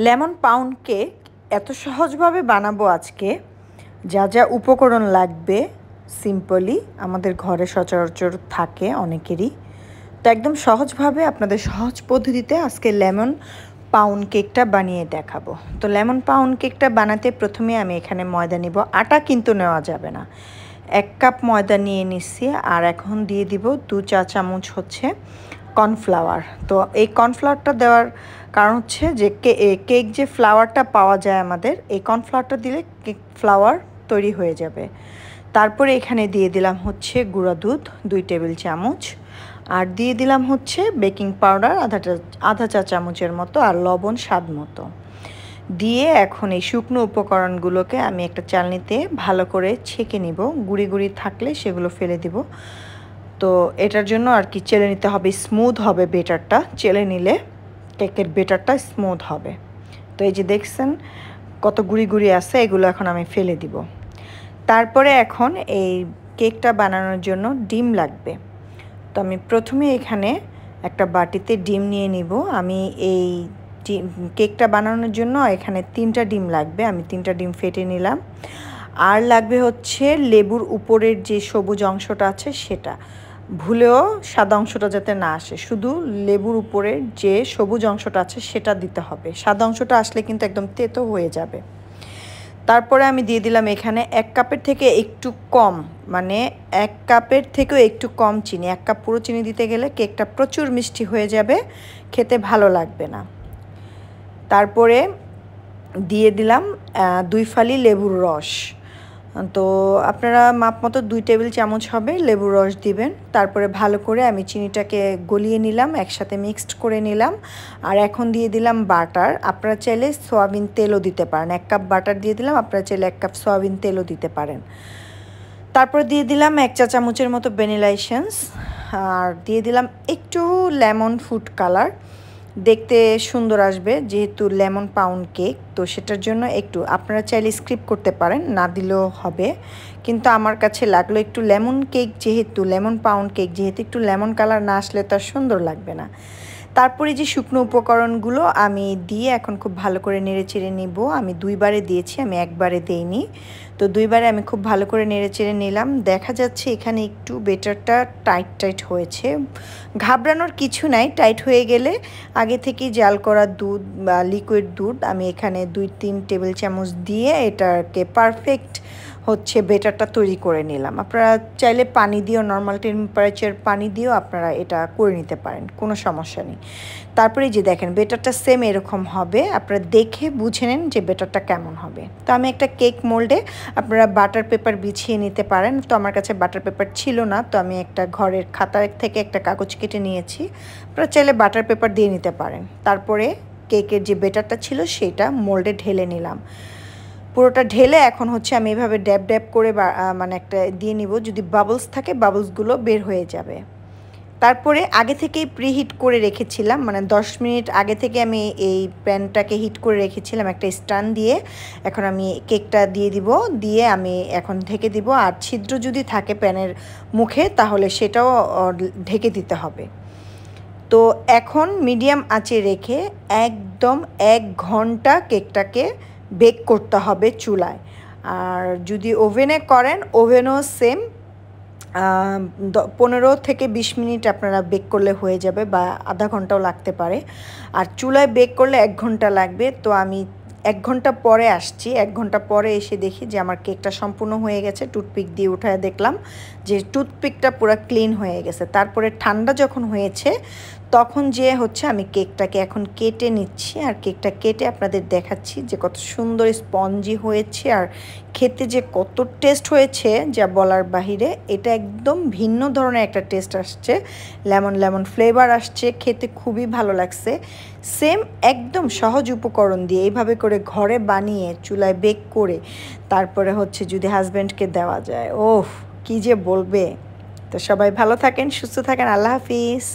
Lemon pound cake এত সহজভাবে বানাবো আজকে। যা যা উপকরণ লাগবে সিম্পলি আমাদের ঘরে সচরাচর থাকে অনেকেরই, তো একদম সহজভাবে আপনাদের সহজ পদ্ধতিতে আজকে লেমন পাউন্ড কেকটা বানিয়ে দেখাবো। তো লেমন পাউন্ড কেকটা বানাতে প্রথমে আমি এখানে ময়দা নিব, আটা কিন্তু নেওয়া যাবে না। 1 কাপ ময়দা নিয়ে নিচ্ছি, আর এখন দিয়ে দিব 2 চা চামচ হচ্ছে কর্নফ্লাওয়ার। তো এই কর্নফ্লাওয়ারটা দেওয়ার কারণ হচ্ছে যে কেক যে ফ্লাওয়ারটা পাওয়া যায় আমাদের, এই কর্নফ্লাওয়ারটা দিলে কেক ফ্লাওয়ার তৈরি হয়ে যাবে। তারপরে এখানে দিয়ে দিলাম হচ্ছে গুঁড়া দুধ 2 টেবিল চামচ, আর দিয়ে দিলাম হচ্ছে বেকিং পাউডার আধা চা চামচের মতো, আর লবণ স্বাদ মতো দিয়ে এখন এই শুকনো উপকরণগুলোকে আমি একটা চালনিতে ভালো করে ছেঁকে নিব। গুঁড়ি গুঁড়ি থাকলে সেগুলো ফেলে দিব। তো এটার জন্য আর কি চেলে নিতে হবে, স্মুথ হবে বেটারটা। চেলে নিলে কেকের বেটারটা স্মুথ হবে। তো এই যে দেখছেন কত গুঁড়ি গুঁড়ি আছে, এগুলো এখন আমি ফেলে দিব। তারপরে এখন এই কেকটা বানানোর জন্য ডিম লাগবে। তো আমি প্রথমে এখানে একটা বাটিতে ডিম নিয়ে নিব। আমি এই কেকটা বানানোর জন্য এখানে 3টা ডিম লাগবে, আমি 3টা ডিম ফেটে নিলাম। আর লাগবে হচ্ছে লেবুর উপরের যে সবুজ অংশটা আছে সেটা, ভুলেও সাদা অংশটা যাতে না আসে, শুধু লেবুর উপরের যে সবুজ অংশটা আছে সেটা দিতে হবে। সাদা অংশটা আসলে কিন্তু একদম তেতো হয়ে যাবে। তারপরে আমি দিয়ে দিলাম এখানে 1 কাপের থেকে একটু কম, মানে 1 কাপের থেকেও একটু কম চিনি। 1 কাপ পুরো চিনি দিতে গেলে কেকটা প্রচুর মিষ্টি হয়ে যাবে, খেতে ভালো লাগবে না। তারপরে দিয়ে দিলাম 2 ফালি লেবুর রস। তো আপনারা মাপ মতো 2 টেবিল চামচ হবে লেবুর রস দিবেন। তারপরে ভালো করে আমি চিনিটাকে গলিয়ে নিলাম, একসাথে মিক্সড করে নিলাম। আর এখন দিয়ে দিলাম বাটার। আপনারা চাইলে সয়াবিন তেলও দিতে পারেন। 1 কাপ বাটার দিয়ে দিলাম, আপনারা চাইলে 1 কাপ সয়াবিন তেলও দিতে পারেন। তারপর দিয়ে দিলাম 1 চা চামচের মতো ভ্যানিলা এসেন্স, আর দিয়ে দিলাম একটু লেমন ফুড কালার। দেখতে সুন্দর আসবে যেহেতু লেমন পাউন্ড কেক, তো সেটার জন্য একটু আপনারা চাইলে স্কিপ করতে পারেন, না দিলেও হবে। কিন্তু আমার কাছে লাগলো একটু লেমন কেক যেহেতু লেমন পাউন্ড কেক যেহেতু একটু লেমন কালার না আসলে তো আর সুন্দর লাগবে না। তারপরে যে শুকনো উপকরণগুলো আমি দিয়ে এখন খুব ভালো করে নেড়েচেড়ে নিব। আমি 2 বারে দিয়েছি, আমি 1 বারে দেইনি। তো 2 বারে আমি খুব ভালো করে নেড়েচেড়ে নিলাম। দেখা যাচ্ছে এখানে একটু বেটারটা টাইট হয়েছে, ঘাবড়ানোর কিছু নাই। টাইট হয়ে গেলে আগে থেকেই জাল করা দুধ বা লিকুইড দুধ আমি এখানে 2-3 টেবিল চামচ দিয়ে এটাকে পারফেক্ট হচ্ছে বেটারটা তৈরি করে নিলাম। আপনারা চাইলে পানি দিয়েও, নর্মাল টেম্পারেচার পানি দিয়েও আপনারা এটা করে নিতে পারেন, কোনো সমস্যা নেই। তারপরে যে দেখেন বেটারটা সেম এরকম হবে, আপনারা দেখে বুঝে নেন যে বেটারটা কেমন হবে। তো আমি একটা কেক মোল্ডে আপনারা বাটার পেপার বিছিয়ে নিতে পারেন। তো আমার কাছে বাটার পেপার ছিল না, তো আমি একটা ঘরের খাতা থেকে একটা কাগজ কেটে নিয়েছি। আপনারা চাইলে বাটার পেপার দিয়ে নিতে পারেন। তারপরে কেকের যে বেটারটা ছিল সেটা মোল্ডে ঢেলে নিলাম। পুরোটা ঢেলে এখন হচ্ছে আমি এভাবে ড্যাব ড্যাব করে মানে একটা দিয়ে নিব, যদি বাবলস থাকে বাবলসগুলো বের হয়ে যাবে। তারপরে আগে থেকেই প্রিহিট করে রেখেছিলাম, মানে 10 মিনিট আগে থেকে আমি এই প্যানটাকে হিট করে রেখেছিলাম একটা স্ট্যান্ড দিয়ে। এখন আমি কেকটা দিয়ে দিব, দিয়ে আমি এখন ঢেকে দিব। আর ছিদ্র যদি থাকে প্যানের মুখে তাহলে সেটাও ঢেকে দিতে হবে। তো এখন মিডিয়াম আঁচে রেখে একদম 1 ঘন্টা কেকটাকে বেক করতে হবে চুলায়। আর যদি ওভেনে করেন ওভেনও সেম 15 থেকে 20 মিনিট আপনারা বেক করলে হয়ে যাবে, বা আধা ঘন্টাও লাগতে পারে। আর চুলায় বেক করলে 1 ঘন্টা লাগবে। তো আমি 1 ঘন্টা পরে আসছি, 1 ঘন্টা পরে এসে দেখি যে আমার কেকটা সম্পূর্ণ হয়ে গেছে। টুথপিক দিয়ে উঠায় দেখলাম যে টুথপিকটা পুরো ক্লিন হয়ে গেছে। তারপরে ঠান্ডা যখন হয়েছে তখন যে হচ্ছে আমি কেকটাকে এখন কেটে নিচ্ছি, আর কেকটা কেটে আপনাদের দেখাচ্ছি যে কত সুন্দর স্পঞ্জি হয়েছে, আর খেতে যে কত টেস্ট হয়েছে যা বলার বাহিরে। এটা একদম ভিন্ন ধরনের একটা টেস্ট আসছে, লেমন ফ্লেভার আসছে, খেতে খুবই ভালো লাগছে। সেম একদম সহজ উপকরণ দিয়ে এইভাবে করে ঘরে বানিয়ে চুলায় বেক করে তারপরে হচ্ছে যদি হাজব্যান্ডকে দেওয়া যায়, ওহ কি যে বলবে। তো সবাই ভালো থাকেন, সুস্থ থাকেন, আল্লাহ হাফিজ।